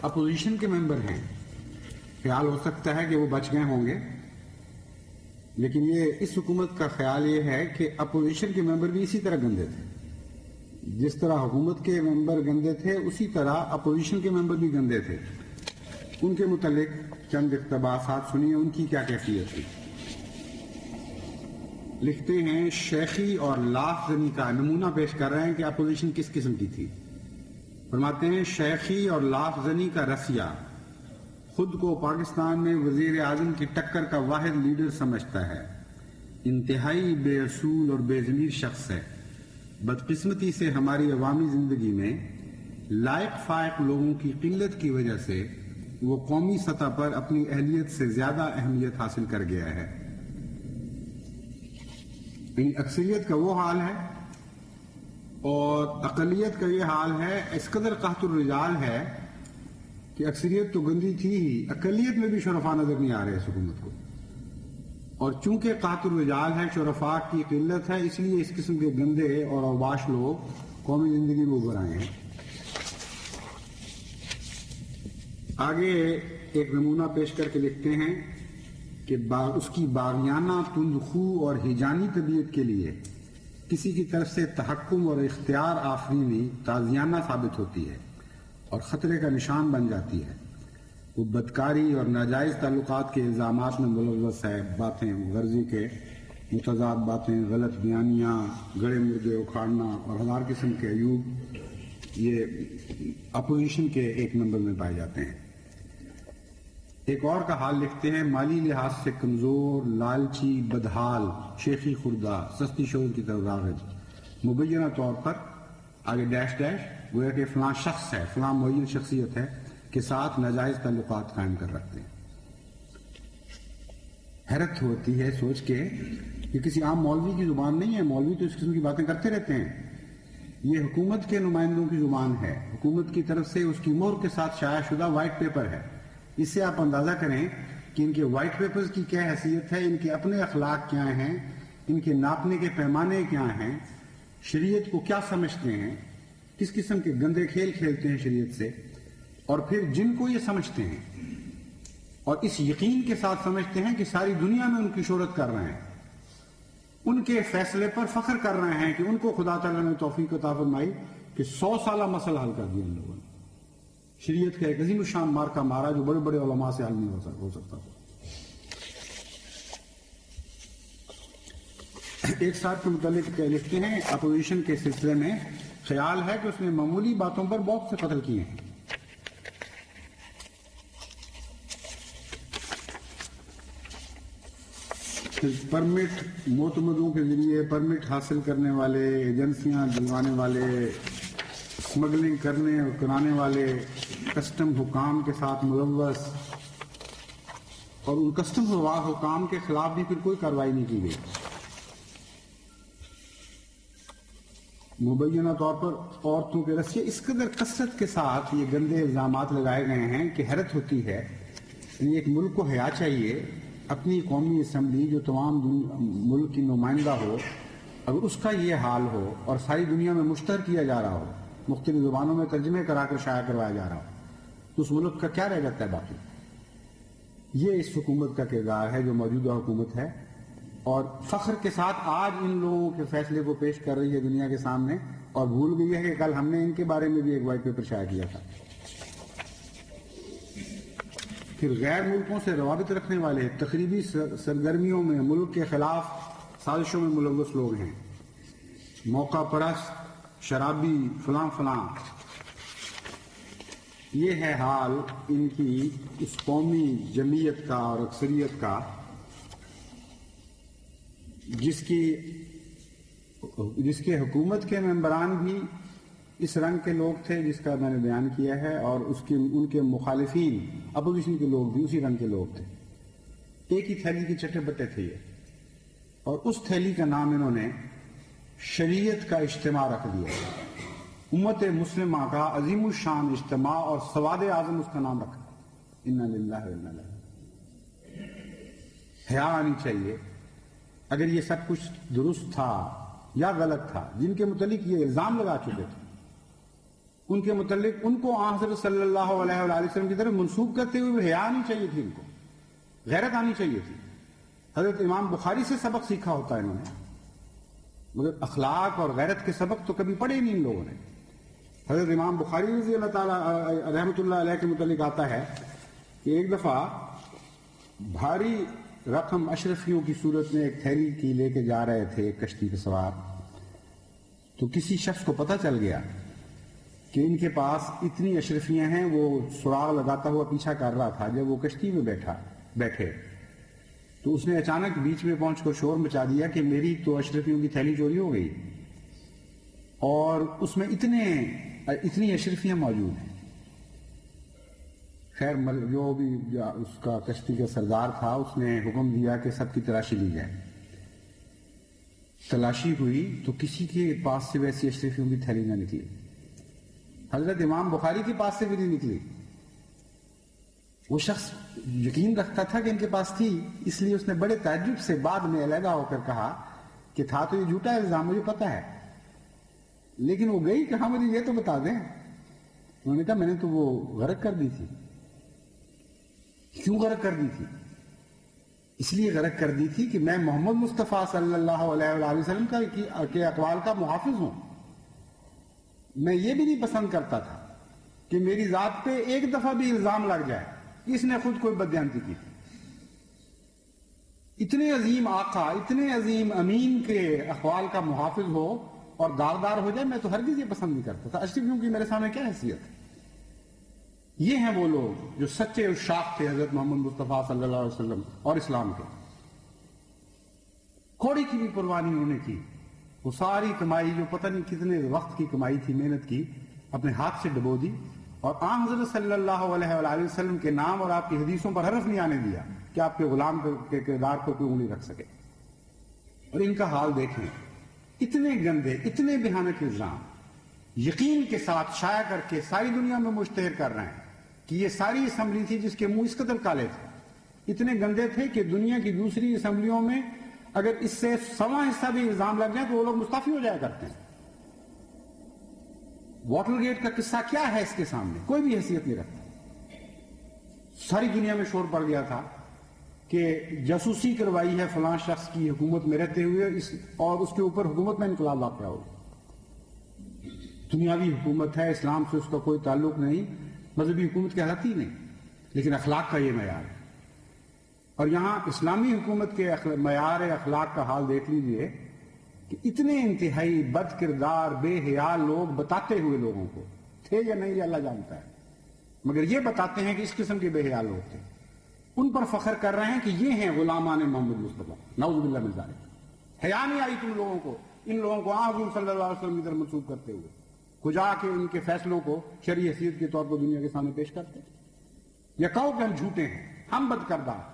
Opposition کے ممبر ہیں، خیال ہو سکتا ہے کہ وہ بچ گئے ہوں گے، لیکن یہ اس حکومت کا خیال یہ ہے کہ اپوزیشن کے ممبر بھی اسی طرح گندے تھے. جس طرح حکومت کے ممبر گندے تھے اسی طرح اپوزیشن کے ممبر بھی گندے تھے. ان کے متعلق چند اقتباسات سنیے، ان کی کیا کیفیت تھی. لکھتے ہیں شیخی اور لاف زنی کا نمونہ پیش کر رہے ہیں کہ اپوزیشن کس قسم کی تھی. فرماتے ہیں شیخی اور لاف زنی کا رسیہ خود کو پاکستان میں وزیر اعظم کی ٹکر کا واحد لیڈر سمجھتا ہے. انتہائی بے اصول اور بے ضمیر شخص ہے. بدقسمتی سے ہماری عوامی زندگی میں لائق فائق لوگوں کی قلت کی وجہ سے وہ قومی سطح پر اپنی اہلیت سے زیادہ اہمیت حاصل کر گیا ہے. اکثریت کا وہ حال ہے اور اقلیت کا یہ حال ہے. اس قدر قحط الرجال ہے کہ اکثریت تو گندی تھی ہی، اقلیت میں بھی شرفاء نظر نہیں آ رہے اس حکومت کو. اور چونکہ قحط الرجال ہے، شرفاء کی قلت ہے، اس لیے اس قسم کے گندے اور اوباش لوگ قومی زندگی میں ابھر آئے ہیں. آگے ایک نمونہ پیش کر کے لکھتے ہیں کہ اس کی باغیانہ تندخو اور ہیجانی طبیعت کے لیے کسی کی طرف سے تحکم اور اختیار آفرینی تازیانہ ثابت ہوتی ہے اور خطرے کا نشان بن جاتی ہے. وہ بدکاری اور ناجائز تعلقات کے الزامات میں ملوث ہے. باتیں غرضی کے متضاد باتیں، غلط بیانیاں، گڑے مردے اکھاڑنا اور ہزار قسم کے عیوب یہ اپوزیشن کے ایک نمبر میں پائے جاتے ہیں. ایک اور کا حال لکھتے ہیں مالی لحاظ سے کمزور، لالچی، بدحال، شیخی خوردہ، سستی شعور کی طرف راغب، مبینہ طور پر آگے ڈیش ڈیش گویا کہ فلاں شخص ہے، فلاں معین شخصیت ہے کے ساتھ ناجائز تعلقات قائم کر رکھتے ہیں. حیرت ہوتی ہے سوچ کے یہ کسی عام مولوی کی زبان نہیں ہے. مولوی تو اس قسم کی باتیں کرتے رہتے ہیں. یہ حکومت کے نمائندوں کی زبان ہے. حکومت کی طرف سے اس کی مہر کے ساتھ شائع شدہ وائٹ پیپر ہے. اس سے آپ اندازہ کریں کہ ان کے وائٹ پیپرز کی کیا حیثیت ہے، ان کے اپنے اخلاق کیا ہیں، ان کے ناپنے کے پیمانے کیا ہیں، شریعت کو کیا سمجھتے ہیں، کس قسم کے گندے کھیل کھیلتے ہیں شریعت سے. اور پھر جن کو یہ سمجھتے ہیں اور اس یقین کے ساتھ سمجھتے ہیں کہ ساری دنیا میں ان کی شہرت کر رہے ہیں، ان کے فیصلے پر فخر کر رہے ہیں کہ ان کو خدا تعالیٰ نے توفیق عطا فرمائی کہ 100 سالہ مسئلہ حل کر دیا ان لوگوں نے. شریعت کا ایک عظیم الشان مارکا مارا جو بڑے بڑے علماء سے حل نہیں ہو سکتا. ایک صاحب کے متعلق لکھتے ہیں اپوزیشن کے سلسلے میں خیال ہے کہ اس نے معمولی باتوں پر بہت سے قتل کیے ہیں. پرمٹ معتمدوں کے ذریعے پرمٹ حاصل کرنے والے، ایجنسیاں دلوانے والے، اسمگلنگ کرنے اور کرانے والے، کسٹم حکام کے ساتھ ملوث، اور ان کسٹم حکام کے خلاف بھی پھر کوئی کارروائی نہیں کی گئی. مبینہ طور پر عورتوں کے رسیے اس قدر کثرت کے ساتھ یہ گندے الزامات لگائے گئے ہیں کہ حیرت ہوتی ہے. ایک ملک کو حیا چاہیے، اپنی قومی اسمبلی جو تمام ملک کی نمائندہ ہو، اگر اس کا یہ حال ہو اور ساری دنیا میں مشتہر کیا جا رہا ہو، مختلف زبانوں میں ترجمے کرا کر شائع کروایا جا رہا ہو، تو اس ملک کا کیا رہ جاتا ہے باقی. یہ اس حکومت کا کردار ہے جو موجودہ حکومت ہے، اور فخر کے ساتھ آج ان لوگوں کے فیصلے کو پیش کر رہی ہے دنیا کے سامنے، اور بھول گئی ہے کہ کل ہم نے ان کے بارے میں بھی ایک وائٹ پیپر شائع کیا تھا. پھر غیر ملکوں سے روابط رکھنے والے تقریبی سرگرمیوں میں ملک کے خلاف سازشوں میں ملوث لوگ ہیں، موقع پرست، شرابی، فلاں فلاں. یہ ہے حال ان کی اس قومی جمعیت کا اور اکثریت کا جس کے حکومت کے ممبران بھی اس رنگ کے لوگ تھے جس کا میں نے بیان کیا ہے، اور ان کے مخالفین اپوزیشن کے لوگ بھی اسی رنگ کے لوگ تھے. ایک ہی تھیلی کے چٹے بٹے تھے یہ، اور اس تھیلی کا نام انہوں نے شریعت کا اجتماع رکھ دیا. امت مسلمہ کا عظیم الشان اجتماع اور سواد اعظم اس کا نام رکھا. انا للہ و انا الیہ راجعون. حیا آنی چاہیے. اگر یہ سب کچھ درست تھا یا غلط تھا، جن کے متعلق یہ الزام لگا چکے تھے، ان کے متعلق ان کو حضرت صلی اللہ علیہ وآلہ وسلم کی طرف منسوب کرتے ہوئے حیا آنی چاہیے تھی، ان کو غیرت آنی چاہیے تھی۔ حضرت امام بخاری سے سبق سیکھا ہوتا ہے انہوں نے، مگر اخلاق اور غیرت کے سبق تو کبھی پڑھے نہیں ان لوگوں نے۔ حضرت امام بخاری رضی اللہ تعالیٰ رحمۃ اللہ علیہ کے متعلق آتا ہے کہ ایک دفعہ بھاری رقم اشرفیوں کی صورت میں ایک تھیلی کی لے کے جا رہے تھے کشتی پہ سوار، تو کسی شخص کو پتہ چل گیا کہ ان کے پاس اتنی اشرفیاں ہیں۔ وہ سراغ لگاتا ہوا پیچھا کر رہا تھا، جب وہ کشتی میں بیٹھے تو اس نے اچانک بیچ میں پہنچ کر شور مچا دیا کہ میری تو اشرفیوں کی تھیلی چوری ہو گئی، اور اس میں اتنی اشرفیاں موجود ہیں۔ خیر جو بھی اس کا کشتی کا سردار تھا اس نے حکم دیا کہ سب کی تلاشی لی جائے۔ تلاشی ہوئی تو کسی کے پاس سے ویسی اشرفیوں کی تھیلی نہ نکلی، حضرت امام بخاری کے پاس سے بھی نہیں نکلی۔ وہ شخص یقین رکھتا تھا کہ ان کے پاس تھی، اس لیے اس نے بڑے تعجب سے بعد میں علیحدہ ہو کر کہا کہ تھا تو یہ جھوٹا الزام، مجھے پتا ہے، لیکن وہ گئی کہاں، مجھے یہ تو بتا دیں۔ انہوں نے کہا میں نے تو وہ غرق کر دی تھی۔ کیوں غرق کر دی تھی؟ اس لیے غرق کر دی تھی کہ میں محمد مصطفیٰ صلی اللہ علیہ وآلہ وسلم کے اقوال کا محافظ ہوں۔ میں یہ بھی نہیں پسند کرتا تھا کہ میری ذات پہ ایک دفعہ بھی الزام لگ جائے اس نے خود کوئی بددیانتی کی۔ اتنے عظیم آقا، اتنے عظیم امین کے اقوال کا محافظ ہو اور داغدار ہو جائے، میں تو ہرگز یہ پسند نہیں کرتا تھا۔ اشرفیوں کی میرے سامنے کیا حیثیت ہے؟ یہ ہیں وہ لوگ جو سچے عشاق تھے حضرت محمد مصطفیٰ صلی اللہ علیہ وسلم اور اسلام کے۔ کوڑی کی بھی پرواہ نہیں انہوں نے کی۔ وہ ساری کمائی جو پتہ نہیں کتنے وقت کی کمائی تھی، محنت کی، اپنے ہاتھ سے ڈبو دی، اور حضرت صلی اللہ علیہ وآلہ وسلم کے نام اور آپ کی حدیثوں پر حرف نہیں آنے دیا کہ آپ کے غلام کے کردار پر کوئی انگلی رکھ سکے۔ اور ان کا حال دیکھیں، اتنے گندے، اتنے بھیانک الزام یقین کے ساتھ شائع کر کے ساری دنیا میں مشتہر کر رہے ہیں کہ یہ ساری اسمبلی تھی جس کے منہ اس قدر کالے تھے، اتنے گندے تھے کہ دنیا کی دوسری اسمبلیوں میں اگر اس سے 1/7 حصہ بھی الزام لگ جائے تو وہ لوگ مستعفی ہو جایا کرتے ہیں۔ واٹر گیٹ کا قصہ کیا ہے اس کے سامنے؟ کوئی بھی حیثیت نہیں رکھتا۔ ساری دنیا میں شور پڑ گیا تھا کہ جاسوسی کروائی ہے فلاں شخص کی حکومت میں رہتے ہوئے، اور اس کے اوپر حکومت میں انقلاب واقع ہو۔ دنیاوی حکومت ہے، اسلام سے اس کا کوئی تعلق نہیں، مذہبی حکومت کہلاتی ہی نہیں، لیکن اخلاق کا یہ معیار ہے۔ اور یہاں اسلامی حکومت کے معیار اخلاق کا حال دیکھ لیجئے کہ اتنے انتہائی بد کردار، بے حیا لوگ بتاتے ہوئے لوگوں کو، تھے یا نہیں یہ اللہ جانتا ہے، مگر یہ بتاتے ہیں کہ اس قسم کے بے حیا لوگ تھے، ان پر فخر کر رہے ہیں کہ یہ ہیں غلامان محمد مصطفیٰ، نعوذ باللہ من ذالک۔ حیا نہیں آئی تم لوگوں کو، ان لوگوں کو حضور صلی اللہ علیہ وسلم کی طرف منسوب کرتے ہوئے، کجا کے ان کے فیصلوں کو شرعی حیثیت کے طور پر دنیا کے سامنے پیش کرتے ہیں، یا کہو کہ ہم جھوٹے ہیں، ہم بد کردار ہیں،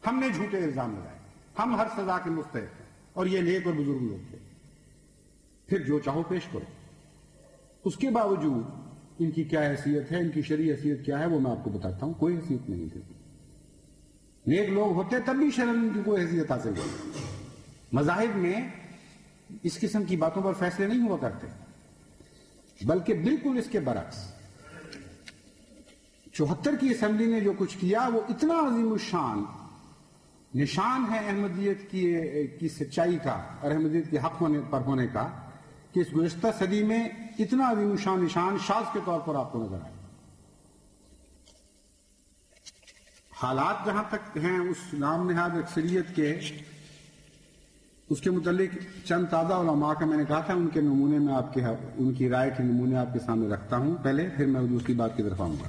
ہم نے جھوٹے الزام لگائے، ہم ہر سزا کے مستحق ہیں، اور یہ نیک اور بزرگ لوگ تھے۔ پھر جو چاہو پیش کرو۔ اس کے باوجود ان کی کیا حیثیت ہے، ان کی شرعی حیثیت کیا ہے، وہ میں آپ کو بتاتا ہوں۔ کوئی حیثیت نہیں تھی۔ نیک لوگ ہوتے تب بھی شرعاً ان کی کوئی حیثیت حاصل ہوتی۔ مذاہب میں اس قسم کی باتوں پر فیصلے نہیں ہوا کرتے، بلکہ بالکل اس کے برعکس 74 کی اسمبلی نے جو کچھ کیا وہ اتنا عظیم الشان نشان ہے احمدیت کی سچائی کا اور احمدیت کے حق پر ہونے کا، کہ اس گزشتہ صدی میں اتنا عظیم الشان نشان شاذ کے طور پر آپ کو نظر آئے۔ حالات جہاں تک ہیں اس نام نہاد اکثریت کے، اس کے متعلق چند تازہ علماء کا میں نے کہا تھا، ان کے نمونے میں ان کی رائے کے نمونے آپ کے سامنے رکھتا ہوں پہلے، پھر میں دوسری بات کی طرف آؤں گا۔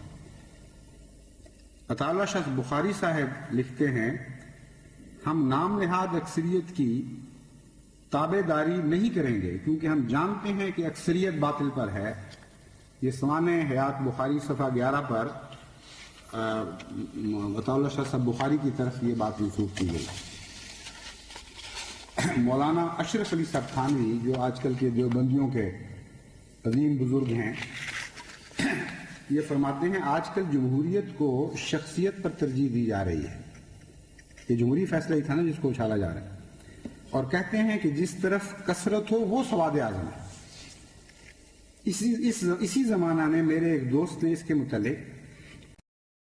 عطا اللہ شاہ بخاری صاحب لکھتے ہیں، ہم نام نہاد اکثریت کی تابع داری نہیں کریں گے کیونکہ ہم جانتے ہیں کہ اکثریت باطل پر ہے۔ یہ سوانح حیات بخاری صفحہ 11 پر عطا اللہ شاہ صاحب بخاری کی طرف یہ بات منسوخ کی گئی۔ مولانا اشرف علی صاحب تھانوی جو آج کل کے دیوبندیوں کے عظیم بزرگ ہیں، یہ فرماتے ہیں آج کل جمہوریت کو شخصیت پر ترجیح دی جا رہی ہے۔ یہ جمہوری فیصلہ ہی تھا نا جس کو اچھالا جا رہا ہے، اور کہتے ہیں کہ جس طرف کثرت ہو وہ سواد اعظم ہے۔ اسی زمانہ میں میرے ایک دوست نے اس کے متعلق